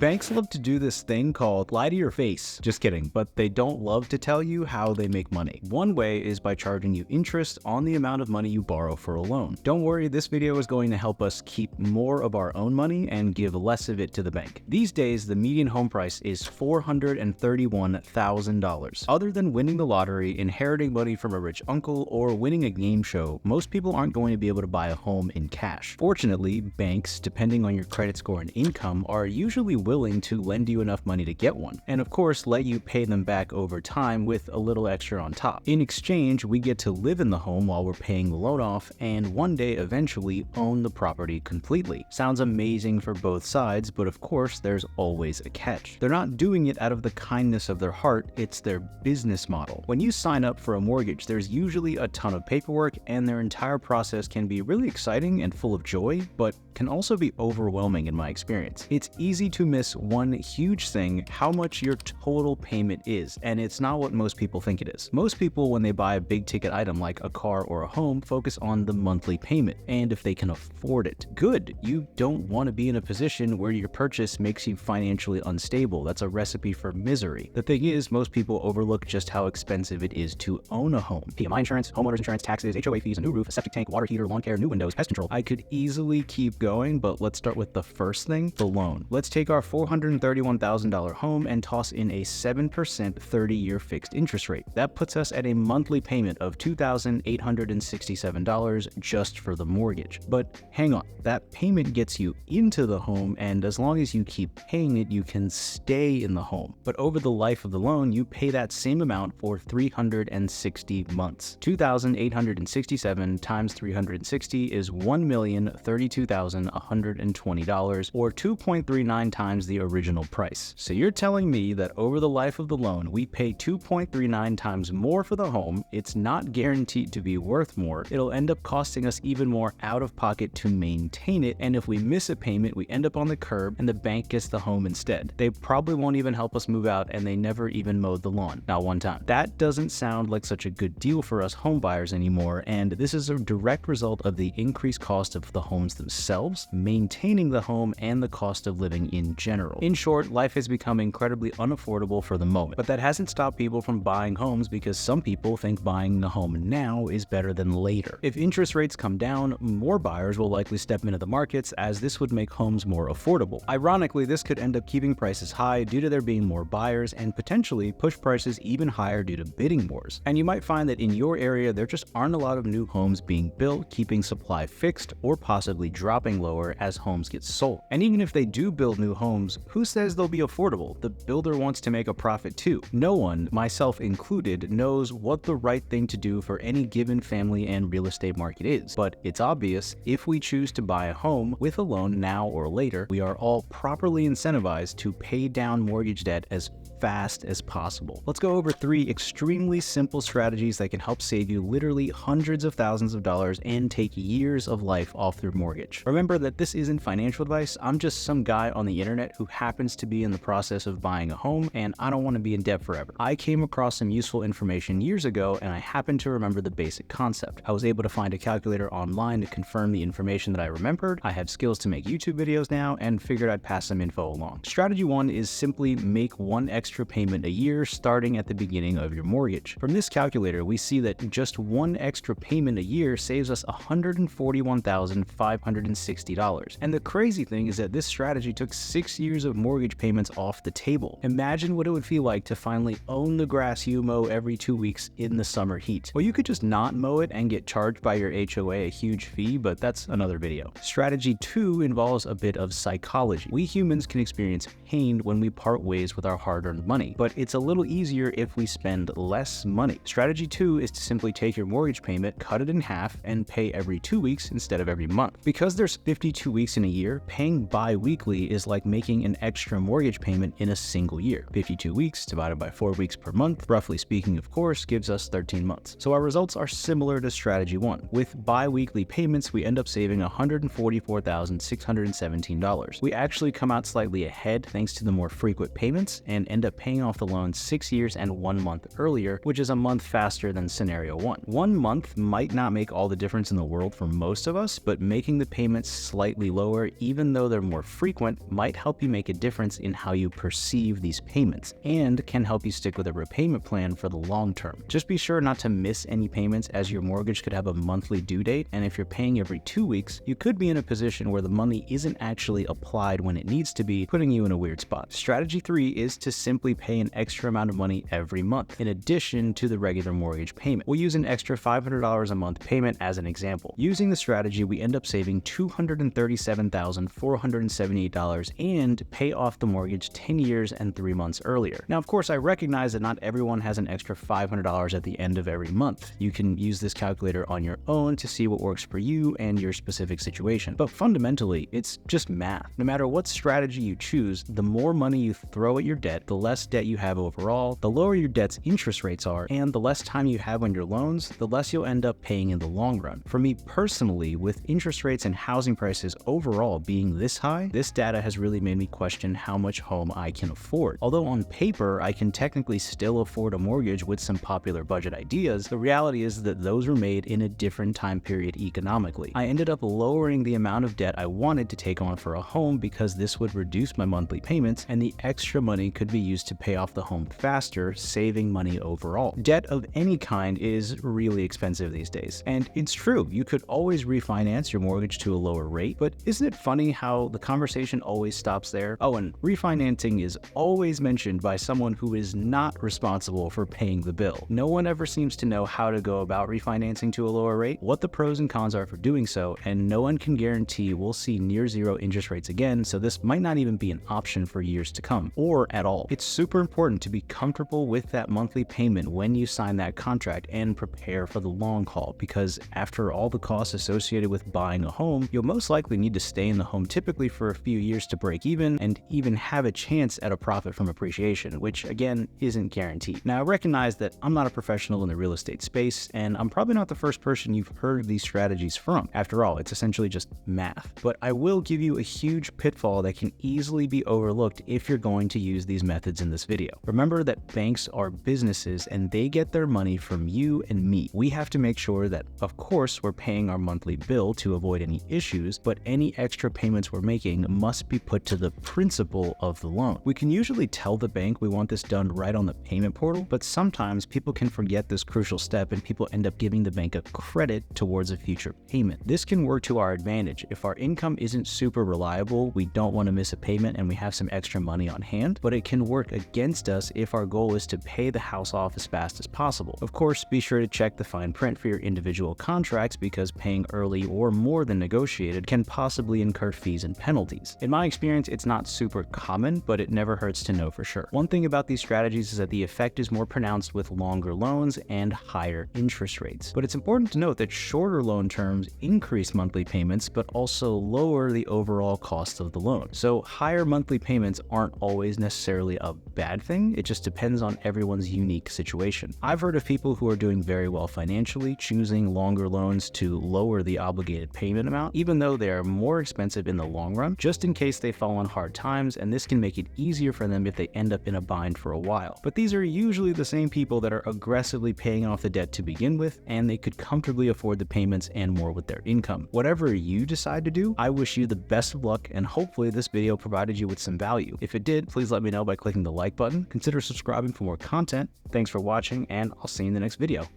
Banks love to do this thing called lie to your face. Just kidding, but they don't love to tell you how they make money. One way is by charging you interest on the amount of money you borrow for a loan. Don't worry, this video is going to help us keep more of our own money and give less of it to the bank. These days, the median home price is $431,000. Other than winning the lottery, inheriting money from a rich uncle, or winning a game show, most people aren't going to be able to buy a home in cash. Fortunately, banks, depending on your credit score and income, are usually willing to lend you enough money to get one, and of course let you pay them back over time with a little extra on top. In exchange, we get to live in the home while we're paying the loan off, and one day eventually own the property completely. Sounds amazing for both sides, but of course there's always a catch. They're not doing it out of the kindness of their heart, it's their business model. When you sign up for a mortgage, there's usually a ton of paperwork, and their entire process can be really exciting and full of joy, but can also be overwhelming in my experience. It's easy to miss one huge thing: how much your total payment is, and it's not what most people think it is. Most people, when they buy a big ticket item like a car or a home, focus on the monthly payment, and if they can afford it. Good, you don't want to be in a position where your purchase makes you financially unstable. That's a recipe for misery. The thing is, most people overlook just how expensive it is to own a home. PMI insurance, homeowners insurance, taxes, HOA fees, a new roof, a septic tank, water heater, lawn care, new windows, pest control. I could easily keep going, but let's start with the first thing, the loan. Let's take our $431,000 home and toss in a 7% 30-year fixed interest rate. That puts us at a monthly payment of $2,867 just for the mortgage. But hang on, that payment gets you into the home, and as long as you keep paying it, you can stay in the home. But over the life of the loan, you pay that same amount for 360 months. 2,867 times 360 is $1,032,120, or 2.39 times the original price. So you're telling me that over the life of the loan, we pay 2.39 times more for the home. It's not guaranteed to be worth more. It'll end up costing us even more out of pocket to maintain it, and if we miss a payment, we end up on the curb and the bank gets the home instead. They probably won't even help us move out, and they never even mowed the lawn, not one time. That doesn't sound like such a good deal for us home buyers anymore, and this is a direct result of the increased cost of the homes themselves, maintaining the home, and the cost of living in general. In short, life has become incredibly unaffordable for the moment, but that hasn't stopped people from buying homes, because some people think buying the home now is better than later. If interest rates come down, more buyers will likely step into the markets, as this would make homes more affordable. Ironically, this could end up keeping prices high due to there being more buyers, and potentially push prices even higher due to bidding wars. And you might find that in your area there just aren't a lot of new homes being built, keeping supply fixed or possibly dropping lower as homes get sold. And even if they do build new homes, who says they'll be affordable? The builder wants to make a profit too. No one, myself included, knows what the right thing to do for any given family and real estate market is, but it's obvious if we choose to buy a home with a loan now or later, we are all properly incentivized to pay down mortgage debt as fast as possible. Let's go over 3 extremely simple strategies that can help save you literally hundreds of thousands of dollars and take years of life off your mortgage. Remember that this isn't financial advice. I'm just some guy on the internet who happens to be in the process of buying a home, and I don't want to be in debt forever. I came across some useful information years ago, and I happen to remember the basic concept. I was able to find a calculator online to confirm the information that I remembered. I have skills to make YouTube videos now, and figured I'd pass some info along. Strategy 1 is simply make one extra payment a year starting at the beginning of your mortgage. From this calculator, we see that just one extra payment a year saves us $141,560. And the crazy thing is that this strategy took 6 years of mortgage payments off the table. Imagine what it would feel like to finally own the grass you mow every 2 weeks in the summer heat. Well, you could just not mow it and get charged by your HOA a huge fee, but that's another video. Strategy 2 involves a bit of psychology. We humans can experience pain when we part ways with our hard-earned money, but it's a little easier if we spend less money. Strategy 2 is to simply take your mortgage payment, cut it in half, and pay every 2 weeks instead of every month. Because there's 52 weeks in a year, paying bi-weekly is like making an extra mortgage payment in a single year. 52 weeks divided by 4 weeks per month, roughly speaking of course, gives us 13 months. So our results are similar to strategy 1. With bi-weekly payments, we end up saving $144,617. We actually come out slightly ahead thanks to the more frequent payments, and end up up paying off the loan 6 years and 1 month earlier, which is a month faster than scenario 1. 1 month might not make all the difference in the world for most of us, but making the payments slightly lower, even though they're more frequent, might help you make a difference in how you perceive these payments and can help you stick with a repayment plan for the long term. Just be sure not to miss any payments, as your mortgage could have a monthly due date, and if you're paying every 2 weeks, you could be in a position where the money isn't actually applied when it needs to be, putting you in a weird spot. Strategy 3 is to simply pay an extra amount of money every month, in addition to the regular mortgage payment. We'll use an extra $500 a month payment as an example. Using the strategy, we end up saving $237,478 and pay off the mortgage 10 years and 3 months earlier. Now, of course, I recognize that not everyone has an extra $500 at the end of every month. You can use this calculator on your own to see what works for you and your specific situation. But fundamentally, it's just math. No matter what strategy you choose, the more money you throw at your debt, the less debt you have overall, the lower your debt's interest rates are, and the less time you have on your loans, the less you'll end up paying in the long run. For me personally, with interest rates and housing prices overall being this high, this data has really made me question how much home I can afford. Although on paper, I can technically still afford a mortgage with some popular budget ideas, the reality is that those were made in a different time period economically. I ended up lowering the amount of debt I wanted to take on for a home because this would reduce my monthly payments, and the extra money could be used to pay off the home faster, saving money overall. Debt of any kind is really expensive these days, and it's true, you could always refinance your mortgage to a lower rate, but isn't it funny how the conversation always stops there? Oh, and refinancing is always mentioned by someone who is not responsible for paying the bill. No one ever seems to know how to go about refinancing to a lower rate, what the pros and cons are for doing so, and no one can guarantee we'll see near zero interest rates again, so this might not even be an option for years to come, or at all. It's super important to be comfortable with that monthly payment when you sign that contract and prepare for the long haul, because after all the costs associated with buying a home, you'll most likely need to stay in the home typically for a few years to break even and even have a chance at a profit from appreciation, which again isn't guaranteed. Now, I recognize that I'm not a professional in the real estate space, and I'm probably not the first person you've heard these strategies from. After all, it's essentially just math. But I will give you a huge pitfall that can easily be overlooked if you're going to use these methods in this video. Remember that banks are businesses and they get their money from you and me. We have to make sure that, of course, we're paying our monthly bill to avoid any issues, but any extra payments we're making must be put to the principal of the loan. We can usually tell the bank we want this done right on the payment portal, but sometimes people can forget this crucial step and people end up giving the bank a credit towards a future payment. This can work to our advantage. If our income isn't super reliable, we don't want to miss a payment and we have some extra money on hand, but it can work against us if our goal is to pay the house off as fast as possible. Of course, be sure to check the fine print for your individual contracts, because paying early or more than negotiated can possibly incur fees and penalties. In my experience, it's not super common, but it never hurts to know for sure. One thing about these strategies is that the effect is more pronounced with longer loans and higher interest rates. But it's important to note that shorter loan terms increase monthly payments, but also lower the overall cost of the loan. So higher monthly payments aren't always necessarily a bad thing. It just depends on everyone's unique situation. I've heard of people who are doing very well financially choosing longer loans to lower the obligated payment amount, even though they are more expensive in the long run, just in case they fall on hard times, and this can make it easier for them if they end up in a bind for a while. But these are usually the same people that are aggressively paying off the debt to begin with, and they could comfortably afford the payments and more with their income. Whatever you decide to do, I wish you the best of luck, and hopefully this video provided you with some value. If it did, please let me know by clicking the like button. Consider subscribing for more content. Thanks for watching, and I'll see you in the next video.